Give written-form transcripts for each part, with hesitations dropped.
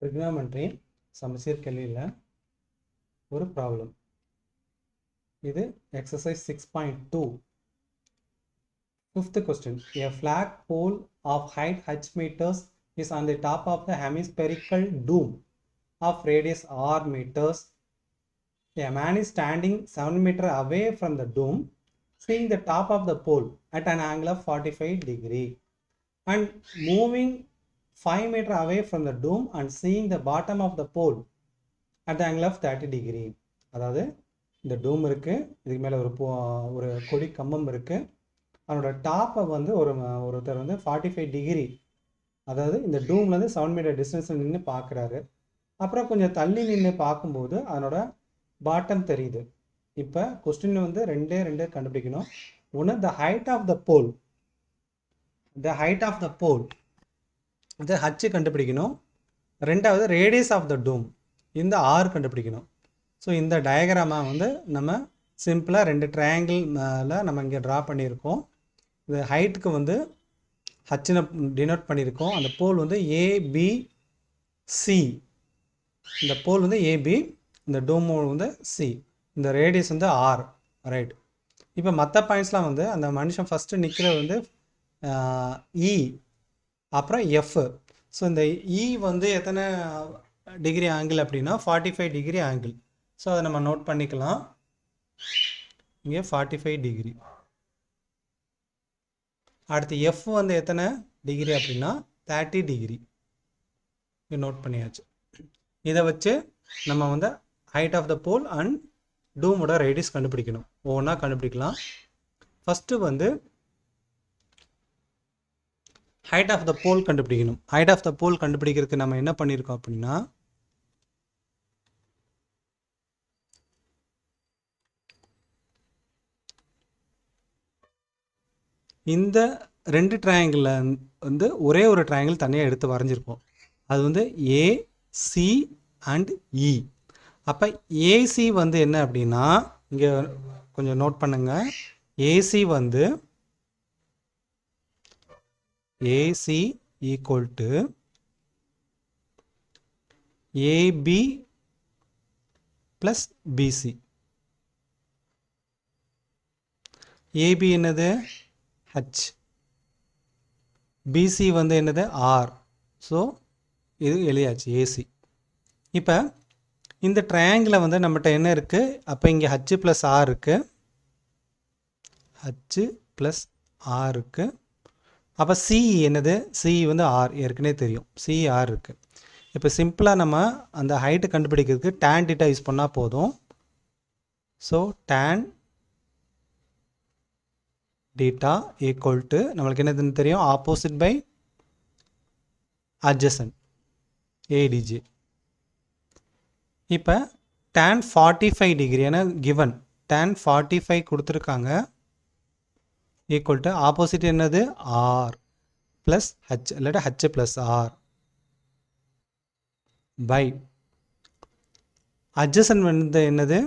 trigonometry சமச்சீர் கேள்வியில் ஒரு ப்ராப்ளம். இது exercise 6.2. Fifth question. A flag pole of height h meters is on the top of the hemispherical dome of radius r meters. A man is standing 7 meters away from the dome, seeing the top of the pole at an angle of 45 degree and moving 5 meters away from the dome and seeing the bottom of the pole at the angle of 30 degree. அதாவது இந்த டூம் இருக்குது, இதுக்கு மேலே ஒரு கொடி கம்பம் இருக்குது. அதனோட டாப்பை வந்து ஒருத்தர் வந்து 45 டிகிரி, அதாவது இந்த டூம்லேருந்து 7 மீட்டர் டிஸ்டன்ஸில் நின்று பார்க்குறாரு. அப்புறம் கொஞ்சம் தள்ளி நின்று பார்க்கும்போது அதனோட பாட்டம் தெரியுது. இப்போ கொஸ்டின் வந்து ரெண்டே கண்டுபிடிக்கணும். ஒன்று த ஹைட் ஆஃப் த போல், இந்த ஹச்சு கண்டுபிடிக்கணும். ரெண்டாவது ரேடியஸ் ஆஃப் த டூம், இந்த ஆர் கண்டுபிடிக்கணும். ஸோ இந்த டயக்ராமை வந்து நம்ம சிம்பிளாக 2 ட்ரையாங்கிள் மேலே நம்ம இங்கே ட்ரா பண்ணியிருக்கோம். இந்த ஹைட்டுக்கு வந்து ஹச்சுன்னு டினோட் பண்ணியிருக்கோம். அந்த போல் வந்து ஏபிசி, இந்த போல் வந்து ஏபி, இந்த டூம் வந்து சி, இந்த ரேடியஸ் வந்து ஆர், ரைட். இப்போ மற்ற பாயிண்ட்ஸ்லாம் வந்து அந்த மனுஷன் ஃபஸ்ட்டு நிற்கிறது வந்து இ, அப்புறம் எஃப். ஸோ இந்த இ வந்து எத்தனை டிகிரி ஆங்கிள் அப்படின்னா 45 டிகிரி ஆங்கிள். ஸோ அதை நம்ம நோட் பண்ணிக்கலாம். இங்கே 45 டிகிரி. அடுத்து எஃப் வந்து எத்தனை டிகிரி அப்படின்னா 30 டிகிரி. இது நோட் பண்ணியாச்சு. இதை வச்சு நம்ம வந்து height of the ball and டூமோட ரேடியஸ் கண்டுபிடிக்கணும். ஒவ்வொன்றா கண்டுபிடிக்கலாம். ஃபஸ்ட்டு வந்து ஹைட் ஆஃப் த போல் கண்டுபிடிக்கணும். ஹைட் ஆஃப் த போல் கண்டுபிடிக்கிறதுக்கு நம்ம என்ன பண்ணியிருக்கோம் அப்படின்னா, இந்த 2 ட்ரையாங்கிளில் வந்து ஒரே ஒரு ட்ரையாங்கிள் தனியாக எடுத்து வரைஞ்சிருக்கோம். அது வந்து ஏசி அண்ட் இ. அப்போ ஏசி வந்து என்ன அப்படின்னா, இங்கே கொஞ்சம் நோட் பண்ணுங்கள். ஏசி வந்து AC equal to AB plus BC. AB என்னது ஹச், பிசி வந்து என்னது ஆர். ஸோ இது எழுதியாச்சு ஏசி. இப்போ இந்த ட்ரையாங்கிளை வந்து நம்மகிட்ட என்ன இருக்குது, அப்போ இங்கே ஹச் ப்ளஸ் ஆர் இருக்குது, ஹச் ப்ளஸ் ஆர் இருக்குது. அப்போ சி என்னது, சி வந்து ஆர், ஏற்கனவே தெரியும், சி ஆர் இருக்குது. இப்போ சிம்பிளாக நம்ம அந்த ஹைட்டு கண்டுபிடிக்கிறதுக்கு டேன் டீட்டா யூஸ் பண்ணால் போதும். So tan theta equal to நம்மளுக்கு என்னதுன்னு தெரியும், ஆப்போசிட் பை அட்ஜசன்ட், ஏடிஜே. இப்போ tan 45 டிகிரி என கிவன், tan 45 கொடுத்துருக்காங்க, ஈக்குவல் டு ஆப்போசிட் என்னது ஆர் ப்ளஸ் ஹச், இல்லாட்டா H plus R by adjacent வந்து என்னது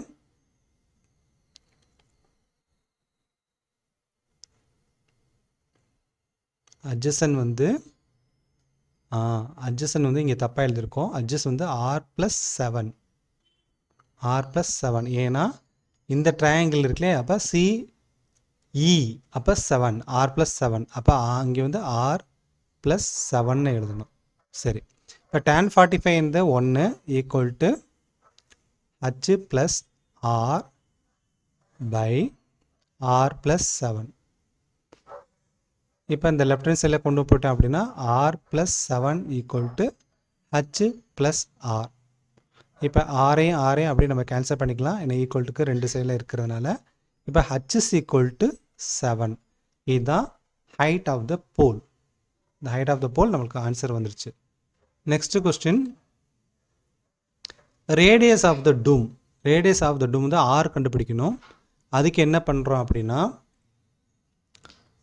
அட்ஜசன்ட் வந்து அட்ஜசன்ட் வந்து இங்கே தப்பாக எழுதியிருக்கோம். அட்ஜஸ்ட் வந்து ஆர் ப்ளஸ் 7, ஆர் ப்ளஸ் 7. ஏன்னா இந்த ட்ரையாங்கிள் இருக்குல்லே, அப்போ சிஇ, அப்போ 7, ஆர் ப்ளஸ் 7. அப்போ அங்கே வந்து ஆர் ப்ளஸ் 7ன்னு எழுதணும். சரி, இப்போ tan 45 வந்து 1 equal to H plus R by R plus 7. இப்போ இந்த லெஃப்ட் ஹேண்ட் சைடில் கொண்டு போயிட்டோம் அப்படின்னா R plus 7 equal to H plus R. இப்போ ஆரையும் அப்படியே நம்ம கேன்சல் பண்ணிக்கலாம், ஏன்னா ஈக்குவல்ட்டுக்கு 2 சைடில் இருக்கிறதுனால. இப்போ ஹச் இஸ் ஈக்குவல் டு 7. இதுதான் ஹைட் ஆஃப் த போல். இந்த ஹைட் ஆஃப் த போல் நம்மளுக்கு ஆன்சர் வந்துருச்சு. Next question, radius of the dome. Radius of the dome வந்து ஆர் கண்டுபிடிக்கணும். அதுக்கு என்ன பண்ணுறோம் அப்படின்னா,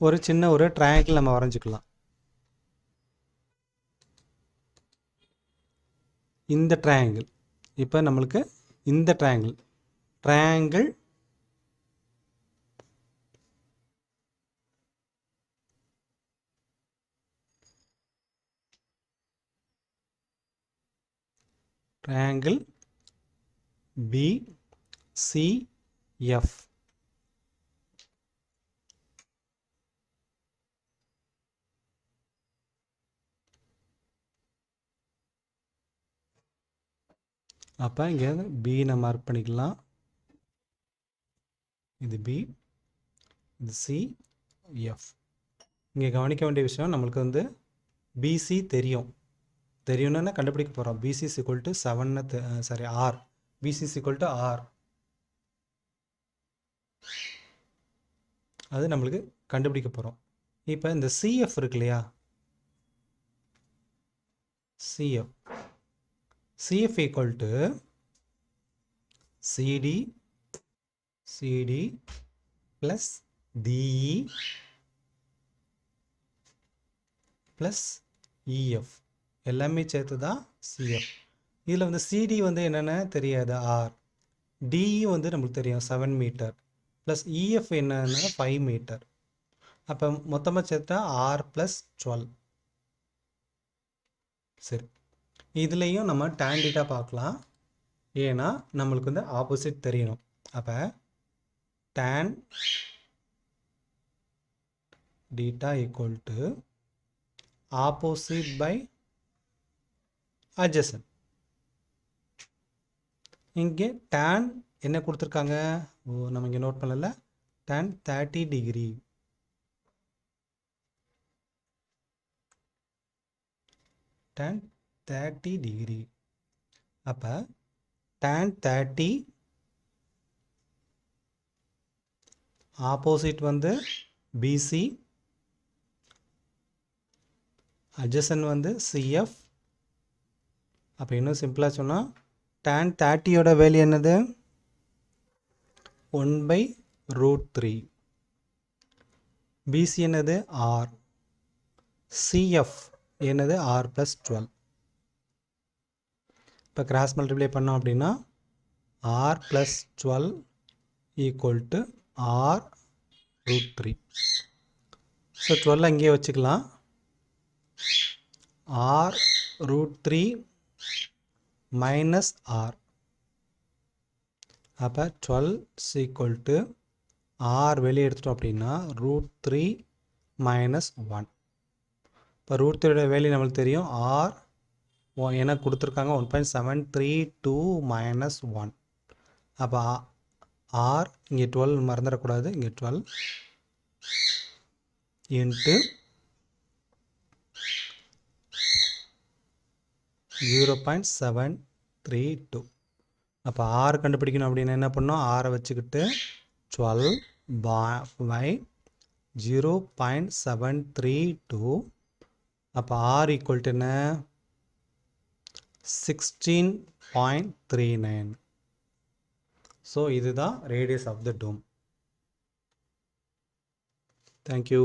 ஒரு சின்ன ஒரு ட்ரையாங்கிள் நம்ம வரைஞ்சிக்கலாம். இந்த ட்ரையாங்கிள், இப்போ நம்மளுக்கு இந்த ட்ரையாங்கிள் triangle BCF. அப்போ இங்கே B நம்ம மார்க் பண்ணிக்கலாம். இது B, இது CF. இங்கே கவனிக்க வேண்டிய விஷயம், நம்மளுக்கு வந்து BC தெரியும்னா கண்டுபிடிக்க போகிறோம். BC is equal to 7 sorry R. BC is equal to R. அது நம்மளுக்கு கண்டுபிடிக்க போகிறோம். இப்போ இந்த CF இருக்கு இல்லையா, CF equal to CD plus DE plus EF எல்லாமே சேர்த்து தான் CF. இதில் வந்து CD வந்து என்னென்ன தெரியாது, R. DE வந்து நம்மளுக்கு தெரியும் 7 மீட்டர் ப்ளஸ் EF என்னன்னா 5 மீட்டர். அப்போ மொத்தமாக சேர்த்தா R + 12. சரி, இதுலேயும் நம்ம tan θ பார்க்கலாம். ஏன்னா நம்மளுக்கு வந்து ஆப்போசிட் தெரியணும். அப்போ tan θ equal to opposite by adjacent. இங்கே tan என்ன கொடுத்துருக்காங்க, நம்ம இங்கே நோட் பண்ணல, tan 30 டிகிரி. tan 30 degree. அப்போ tan 30 ஆப்போசிட் வந்து BC, adjacent வந்து CF. அப்போ இன்னும் சிம்பிளாக சொன்னால் tan 30யோட வேல்யூ என்னது, 1/√3. BC என்னது R, CF என்னது R + 12. இப்போ கிராஸ் மல்டிப்ளை பண்ணோம் அப்படின்னா R + 12 equal to R√3. So 12 அங்கேயே வச்சுக்கலாம். R√3 minus R. அப்போ 12 equal to R வெளியே எடுத்துட்டோம் அப்படின்னா √3 minus 1. இப்போ √3 வேல்யூ நம்மளுக்கு தெரியும், R எனக்கு கொடுத்துருக்காங்க 1.732 minus 1. அப்போ R இங்கே 12 மறந்துடக்கூடாது, இங்கே 12 into 0.732. அப்போ R கண்டுபிடிக்கணும் அப்படின்னா என்ன பண்ணோம், R வச்சுக்கிட்டு 12/0.732. அப்போ R equal to என்ன, 16.39. ஸோ இதுதான் radius of the dome. Thank you.